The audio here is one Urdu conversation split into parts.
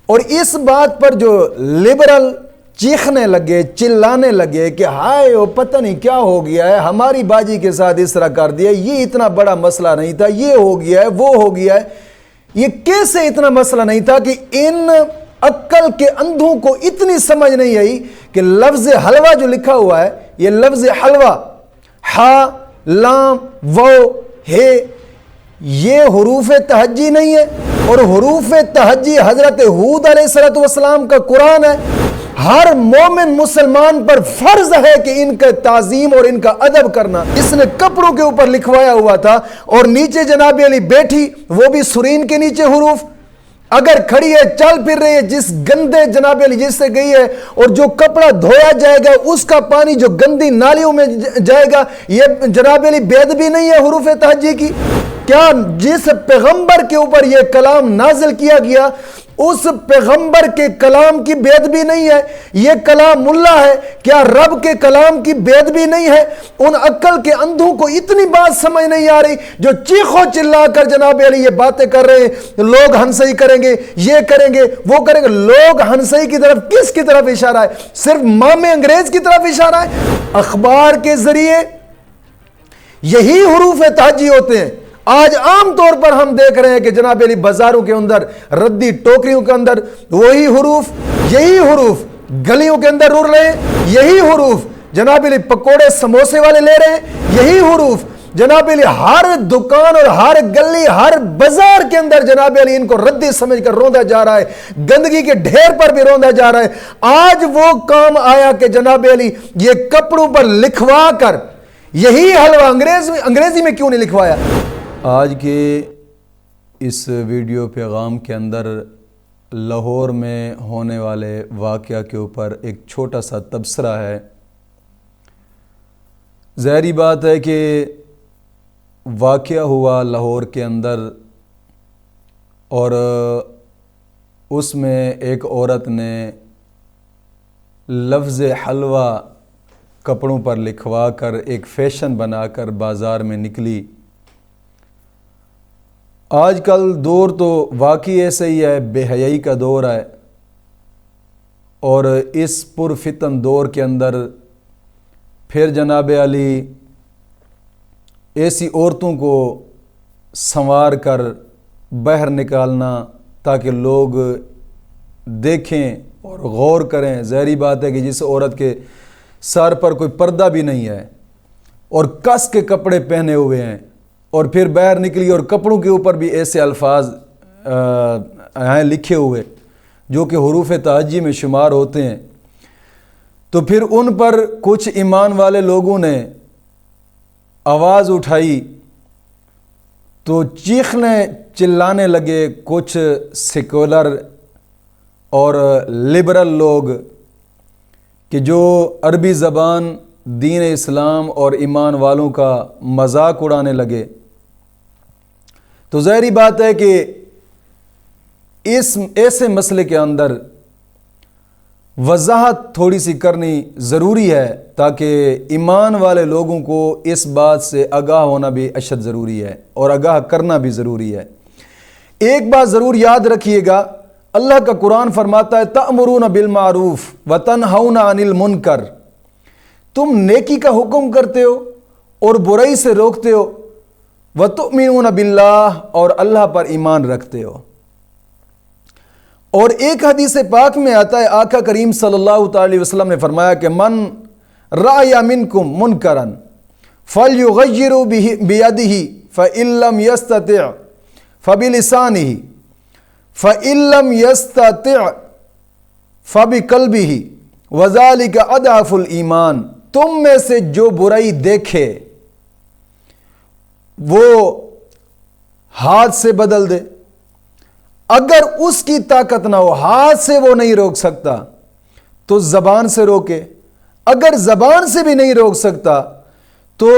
اور اس بات پر جو لبرل چیخنے لگے، چلانے لگے کہ ہائے وہ پتہ نہیں کیا ہو گیا ہے، ہماری باجی کے ساتھ اس طرح کر دیا، یہ اتنا بڑا مسئلہ نہیں تھا، یہ ہو گیا ہے، وہ ہو گیا ہے. یہ کیسے اتنا مسئلہ نہیں تھا کہ ان عقل کے اندھوں کو اتنی سمجھ نہیں آئی کہ لفظ حلوہ جو لکھا ہوا ہے، یہ لفظ حلوہ ہا لام و ہے، یہ حروف تہجی نہیں ہے. اور حروف تہجی حضرت ہود علیہ السلام کا قرآن ہے. ہر مومن مسلمان پر فرض ہے کہ ان کا تعظیم اور ان کا ادب کرنا. اس نے کپڑوں کے اوپر لکھوایا ہوا تھا اور نیچے جناب علی بیٹھی، وہ بھی سرین کے نیچے حروف، اگر کھڑی ہے چل پھر رہی ہے، جس گندے جناب علی جس سے گئی ہے، اور جو کپڑا دھویا جائے گا اس کا پانی جو گندی نالیوں میں جائے گا، یہ جناب علی بید بھی نہیں ہے حروف تہجی کی. کیا جس پیغمبر کے اوپر یہ کلام نازل کیا گیا اس پیغمبر کے کلام کی بید بھی نہیں ہے؟ یہ کلام اللہ ہے، کیا رب کے کلام کی بید بھی نہیں ہے؟ ان عقل کے اندھوں کو اتنی بات سمجھ نہیں آ رہی جو چیخو چلا کر جناب علی یہ باتیں کر رہے ہیں، لوگ ہنسائی کریں گے، یہ کریں گے، وہ کریں گے. لوگ ہنسائی کی طرف کس کی طرف اشارہ ہے؟ صرف مام انگریز کی طرف اشارہ ہے. اخبار کے ذریعے یہی حروف تہجی ہوتے ہیں. آج عام طور پر ہم دیکھ رہے ہیں کہ جناب علی بازاروں کے اندر، ردی ٹوکریوں کے اندر وہی حروف، یہی حروف گلیوں کے اندر اڑ رہے ہیں، یہی حروف جناب علی پکوڑے سموسے والے لے رہے ہیں، یہی حروف جناب علی ہر دکان اور ہر گلی ہر بازار کے اندر جناب علی ان کو ردی سمجھ کر روندا جا رہا ہے، گندگی کے ڈھیر پر بھی روندا جا رہا ہے. آج وہ کام آیا کہ جناب علی یہ کپڑوں پر لکھوا کر یہی حلوہ انگریزی میں کیوں نہیں لکھوایا؟ آج کے اس ویڈیو پیغام کے اندر لاہور میں ہونے والے واقعہ کے اوپر ایک چھوٹا سا تبصرہ ہے. ظاہری بات ہے کہ واقعہ ہوا لاہور کے اندر اور اس میں ایک عورت نے لفظ حلوہ کپڑوں پر لکھوا کر ایک فیشن بنا کر بازار میں نکلی. آج کل دور تو واقعی ایسا ہی ہے، بے حیائی کا دور ہے، اور اس پرفتن دور کے اندر پھر جناب علی ایسی عورتوں کو سنوار کر باہر نکالنا تاکہ لوگ دیکھیں اور غور کریں. ظاہری بات ہے کہ جس عورت کے سر پر کوئی پردہ بھی نہیں ہے اور کس کے کپڑے پہنے ہوئے ہیں اور پھر باہر نکلی اور کپڑوں کے اوپر بھی ایسے الفاظ ہیں لکھے ہوئے جو کہ حروف تہجی میں شمار ہوتے ہیں، تو پھر ان پر کچھ ایمان والے لوگوں نے آواز اٹھائی تو چیخنے چلانے لگے کچھ سیکولر اور لبرل لوگ کہ جو عربی زبان، دین اسلام اور ایمان والوں کا مذاق اڑانے لگے. تو ظاہری بات ہے کہ اس ایسے مسئلے کے اندر وضاحت تھوڑی سی کرنی ضروری ہے تاکہ ایمان والے لوگوں کو اس بات سے آگاہ ہونا بھی اشد ضروری ہے اور آگاہ کرنا بھی ضروری ہے. ایک بات ضرور یاد رکھیے گا، اللہ کا قرآن فرماتا ہے تأمرون بالمعروف وتنہون عن المنکر، تم نیکی کا حکم کرتے ہو اور برائی سے روکتے ہو، وتؤمنون باللہ اور اللہ پر ایمان رکھتے ہو. اور ایک حدیث پاک میں آتا ہے، آقا کریم صلی اللہ تعالی وسلم نے فرمایا کہ من رأی منکم منکرا فلیغیروا بیدہ فإن لم یستطع فبلسانہ فإن لم یستطع فبقلبہ وذالک اضعف الایمان. تم میں سے جو برائی دیکھے وہ ہاتھ سے بدل دے، اگر اس کی طاقت نہ ہو، ہاتھ سے وہ نہیں روک سکتا تو زبان سے روکے، اگر زبان سے بھی نہیں روک سکتا تو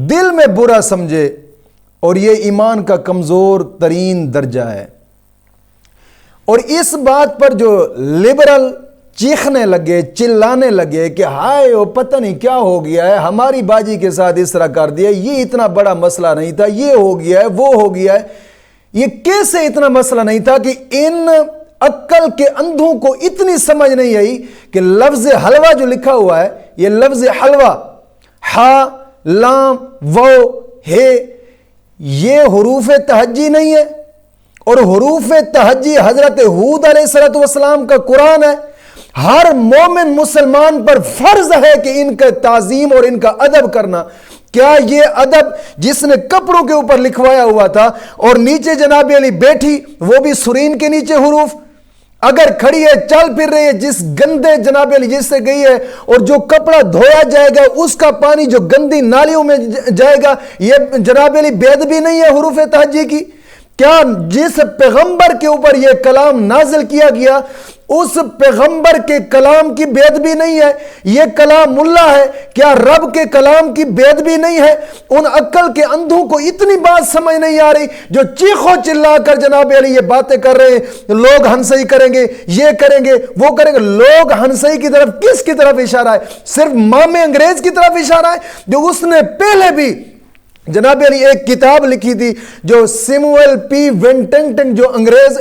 دل میں برا سمجھے، اور یہ ایمان کا کمزور ترین درجہ ہے. اور اس بات پر جو لبرل چیخنے لگے، چلانے لگے کہ ہائے وہ پتہ نہیں کیا ہو گیا ہے، ہماری باجی کے ساتھ اس طرح کر دیا، یہ اتنا بڑا مسئلہ نہیں تھا، یہ ہو گیا ہے، وہ ہو گیا ہے. یہ کیسے اتنا مسئلہ نہیں تھا کہ ان عقل کے اندھوں کو اتنی سمجھ نہیں آئی کہ لفظ حلوہ جو لکھا ہوا ہے، یہ لفظ حلوہ، ہا لام وہ ہے، یہ حروف تہجی نہیں ہے، اور حروف تہجی حضرت ہود علیہ السلام کا قرآن ہے۔ ہر مومن مسلمان پر فرض ہے کہ ان کا تعظیم اور ان کا ادب کرنا۔ کیا یہ ادب جس نے کپڑوں کے اوپر لکھوایا ہوا تھا اور نیچے جناب علی بیٹھی، وہ بھی سرین کے نیچے حروف، اگر کھڑی ہے چل پھر رہی ہے، جس گندے جناب علی جس سے گئی ہے، اور جو کپڑا دھویا جائے گا اس کا پانی جو گندی نالیوں میں جائے گا، یہ جناب علی بے ادبی نہیں ہے حروف تہجی کی؟ کیا جس پیغمبر کے اوپر یہ کلام نازل کیا گیا اس پیغمبر کے کلام کی بے ادبی نہیں ہے؟ یہ کلام اللہ ہے، کیا رب کے کلام کی بے ادبی نہیں ہے؟ ان عقل کے اندھوں کو اتنی بات سمجھ نہیں آ رہی جو چیخو چلا کر جناب علی یہ باتیں کر رہے ہیں، لوگ ہنسائی کریں گے، یہ کریں گے، وہ کریں گے۔ لوگ ہنسائی کی طرف کس کی طرف اشارہ ہے؟ صرف مام انگریز کی طرف اشارہ ہے، جو اس نے پہلے بھی جناب علی ایک کتاب لکھی تھی، جو سیموئل پی وینٹنگٹن جو انگریز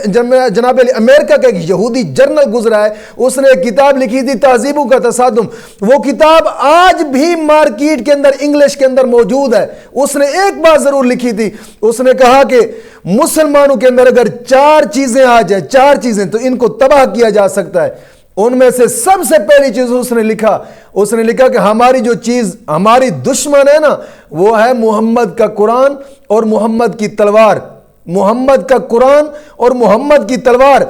جناب علی امریکہ کا ایک یہودی جرنل گزرا ہے، اس نے ایک کتاب لکھی تھی تہذیبوں کا تصادم۔ وہ کتاب آج بھی مارکیٹ کے اندر انگلش کے اندر موجود ہے۔ اس نے ایک بات ضرور لکھی تھی، اس نے کہا کہ مسلمانوں کے اندر اگر 4 چیزیں آ جائیں، 4 چیزیں، تو ان کو تباہ کیا جا سکتا ہے۔ ان میں سے سب سے پہلی چیز اس نے لکھا کہ ہماری جو چیز ہماری دشمن ہے نا، وہ ہے محمد کا قرآن اور محمد کی تلوار۔ محمد کا قرآن اور محمد کی تلوار،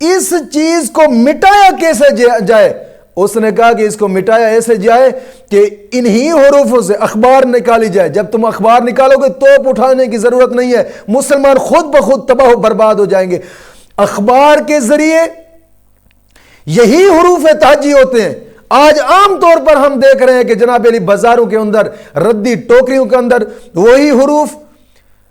اس چیز کو مٹایا کیسے جائے؟ اس نے کہا کہ اس کو مٹایا ایسے جائے کہ انہی حروفوں سے اخبار نکالی جائے۔ جب تم اخبار نکالو گے توپ اٹھانے کی ضرورت نہیں ہے، مسلمان خود بخود تباہ و برباد ہو جائیں گے۔ اخبار کے ذریعے یہی حروف تہجی ہوتے ہیں۔ آج عام طور پر ہم دیکھ رہے ہیں کہ جناب علی بازاروں کے اندر ردی ٹوکریوں کے اندر وہی حروف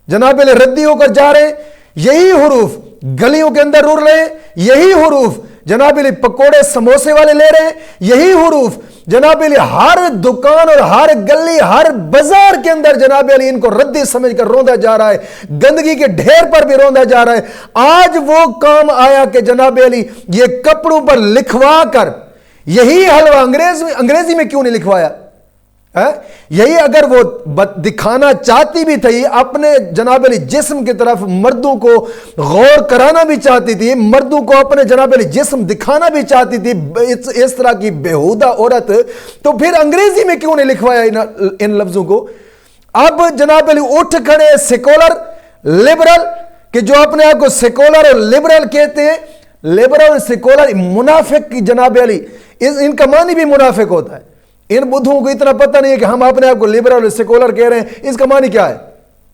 جناب علی ردی ہو کر جا رہے ہیں، یہی حروف گلیوں کے اندر اڑ رہے ہیں، یہی حروف جناب علی پکوڑے سموسے والے لے رہے ہیں، یہی حروف جناب علی ہر دکان اور ہر گلی ہر بازار کے اندر جناب علی ان کو ردی سمجھ کر روندا جا رہا ہے، گندگی کے ڈھیر پر بھی روندا جا رہا ہے۔ آج وہ کام آیا کہ جناب علی یہ کپڑوں پر لکھوا کر، یہی حلوہ انگریزی میں کیوں نہیں لکھوایا؟ یہی اگر وہ دکھانا چاہتی بھی تھی اپنے جناب علی جسم کی طرف، مردوں کو غور کرانا بھی چاہتی تھی، مردوں کو اپنے جناب علی جسم دکھانا بھی چاہتی تھی، اس طرح کی بےہودہ عورت، تو پھر انگریزی میں کیوں نہیں لکھوایا ان لفظوں کو؟ اب جناب علی اٹھ کھڑے سیکولر لبرل، کہ جو اپنے آپ کو سیکولر اور لبرل کہتے ہیں، لبرل اور سیکولر منافق کی جناب علی، ان کا معنی بھی منافق ہوتا ہے۔ ان بدھوں کو اتنا پتہ نہیں ہے کہ ہم اپنے آپ کو لبرل اور سیکولر کہہ رہے ہیں، اس کا معنی کیا ہے؟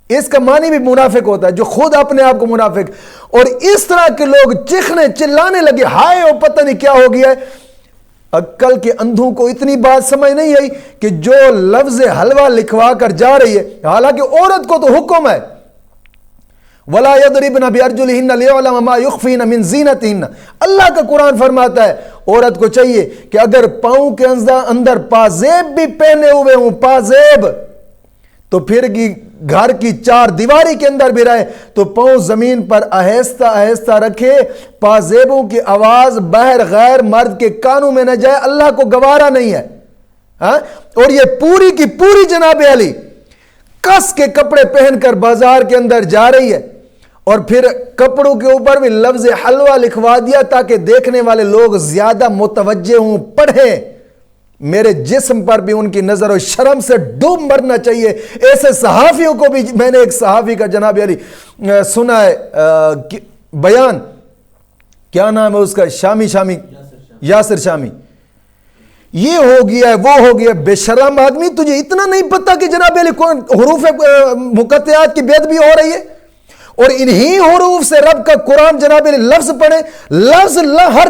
اس کا معنی بھی منافق ہوتا ہے، جو خود اپنے آپ کو منافق۔ اور اس طرح کے لوگ چیخنے چلانے لگے، ہائے وہ پتہ نہیں کیا ہو گیا ہے۔ عقل کے اندھوں کو اتنی بات سمجھ نہیں آئی کہ جو لفظ حلوہ لکھوا کر جا رہی ہے، حالانکہ عورت کو تو حکم ہے وَلَا يَضْرِبْنَ بِأَرْجُلِهِنَّ لِيَعْلَمَ مَا يُخْفِينَ مِنْ زِينَتِهِنَّ۔ اللہ کا قرآن فرماتا ہے عورت کو چاہیے کہ اگر پاؤں کے اندر پازیب بھی پہنے ہوئے ہوں، پازیب، تو پھر گھر کی 4 دیواری کے اندر بھی رہے تو پاؤں زمین پر آہستہ آہستہ رکھے، پازیبوں کی آواز باہر غیر مرد کے کانوں میں نہ جائے، اللہ کو گوارا نہیں ہے۔ اور یہ پوری کی پوری جناب علی کس کے کپڑے پہن کر بازار کے اندر جا رہی ہے، اور پھر کپڑوں کے اوپر بھی لفظ حلوہ لکھوا دیا تاکہ دیکھنے والے لوگ زیادہ متوجہ ہوں، پڑھیں۔ میرے جسم پر بھی ان کی نظر و شرم سے ڈوب مرنا چاہیے۔ ایسے صحافیوں کو بھی، میں نے ایک صحافی کا جناب علی سنا ہے بیان، کیا نام ہے اس کا، شامی یاسر شامی، یہ ہو گیا ہے وہ ہو گیا۔ بے شرم آدمی، تجھے اتنا نہیں پتا کہ جناب علی حروف مقطعات کی بے ادبی ہو رہی ہے؟ اور انہی حروف سے رب کا قرآن جناب علی لفظ پڑھے، لفظ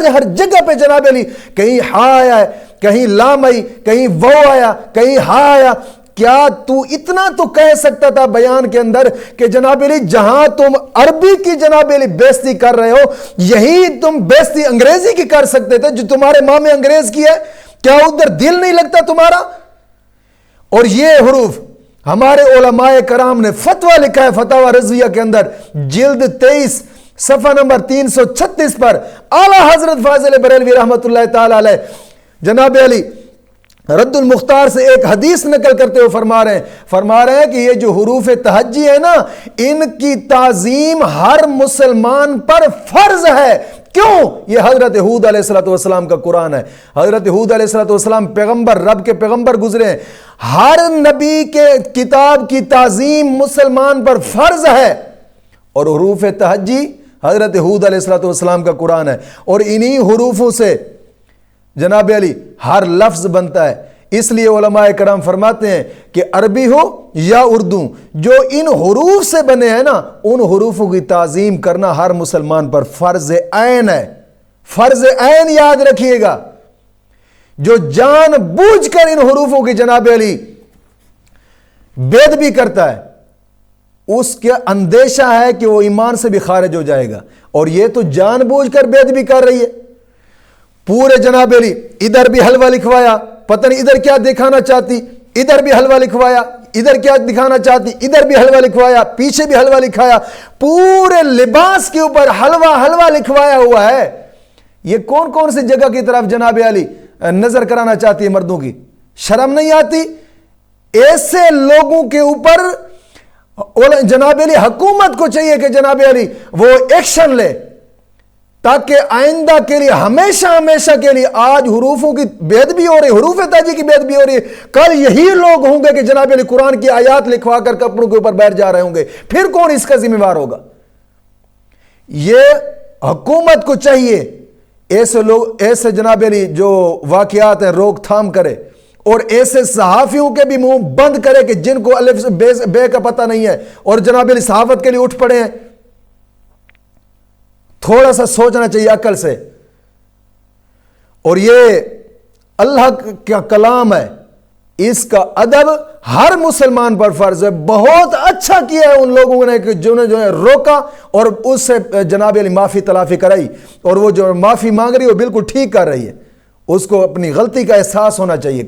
ہر جگہ پہ جناب علی، کہیں ہا آیا ہے، کہیں لام آئی، کہیں وہ آیا، کہیں ہا آیا۔ کیا تو اتنا تو کہہ سکتا تھا بیان کے اندر کہ جناب علی جہاں تم عربی کی جناب علی بےزتی کر رہے ہو، یہی تم بےزتی انگریزی کی کر سکتے تھے جو تمہارے ماں میں انگریز کی ہے؟ کیا ادھر دل نہیں لگتا تمہارا؟ اور یہ حروف ہمارے علماء کرام نے فتویٰ لکھا ہے، فتاوی رضویہ کے اندر جلد 23 صفحہ نمبر 336 پر اعلیٰ حضرت فاضل بریلوی رحمۃ اللہ تعالی علیہ جناب علی رد المختار سے ایک حدیث نقل کرتے ہوئے فرما رہے ہیں کہ یہ جو حروف تہجی ہے نا، ان کی تعظیم ہر مسلمان پر فرض ہے۔ کیوں؟ یہ حضرت ہود علیہ السلام کا قرآن ہے۔ حضرت ہود علیہ السلام پیغمبر، رب کے پیغمبر گزرے ہیں۔ ہر نبی کے کتاب کی تعظیم مسلمان پر فرض ہے، اور حروف تہجی حضرت ہود علیہ السلام کا قرآن ہے، اور انہی حروفوں سے جناب علی ہر لفظ بنتا ہے۔ اس لیے علماء کرام فرماتے ہیں کہ عربی ہو یا اردو، جو ان حروف سے بنے ہیں نا، ان حروفوں کی تعظیم کرنا ہر مسلمان پر فرض عین ہے۔ فرض عین یاد رکھیے گا۔ جو جان بوجھ کر ان حروفوں کی جناب علی بے ادبی کرتا ہے، اس کا اندیشہ ہے کہ وہ ایمان سے بھی خارج ہو جائے گا، اور یہ تو جان بوجھ کر بے ادبی کر رہی ہے۔ پورے جناب علی ادھر بھی حلوہ لکھوایا، پتہ نہیں ادھر کیا دکھانا چاہتی، ادھر بھی حلوہ لکھوایا، ادھر کیا دکھانا چاہتی، ادھر بھی حلوہ لکھوایا، پیچھے بھی حلوہ لکھایا، پورے لباس کے اوپر حلوہ لکھوایا ہوا ہے۔ یہ کون سی جگہ کی طرف جناب علی نظر کرانا چاہتی ہے مردوں کی؟ شرم نہیں آتی؟ ایسے لوگوں کے اوپر جناب علی حکومت کو چاہیے کہ جناب علی وہ ایکشن لے، تاکہ آئندہ کے لیے ہمیشہ کے لیے، آج حروفوں کی بے ادبی ہو رہی، حروف تہجی کی بے ادبی ہو رہی ہے، کل یہی لوگ ہوں گے کہ جناب علی قرآن کی آیات لکھوا کر کپڑوں کے اوپر بیٹھ جا رہے ہوں گے، پھر کون اس کا ذمہ دار ہوگا؟ یہ حکومت کو چاہیے ایسے لوگ، ایسے جناب علی جو واقعات ہیں روک تھام کرے، اور ایسے صحافیوں کے بھی منہ بند کرے کہ جن کو الف سے بے کا پتہ نہیں ہے، اور جناب علی صحافت کے لیے اٹھ پڑے ہیں۔ تھوڑا سا سوچنا چاہیے عقل سے۔ اور یہ اللہ کا کلام ہے، اس کا ادب ہر مسلمان پر فرض ہے۔ بہت اچھا کیا ہے ان لوگوں نے کہ جو نے روکا اور اس سے جناب علی معافی تلافی کرائی، اور وہ جو معافی مانگ رہی ہے وہ بالکل ٹھیک کر رہی ہے، اس کو اپنی غلطی کا احساس ہونا چاہیے۔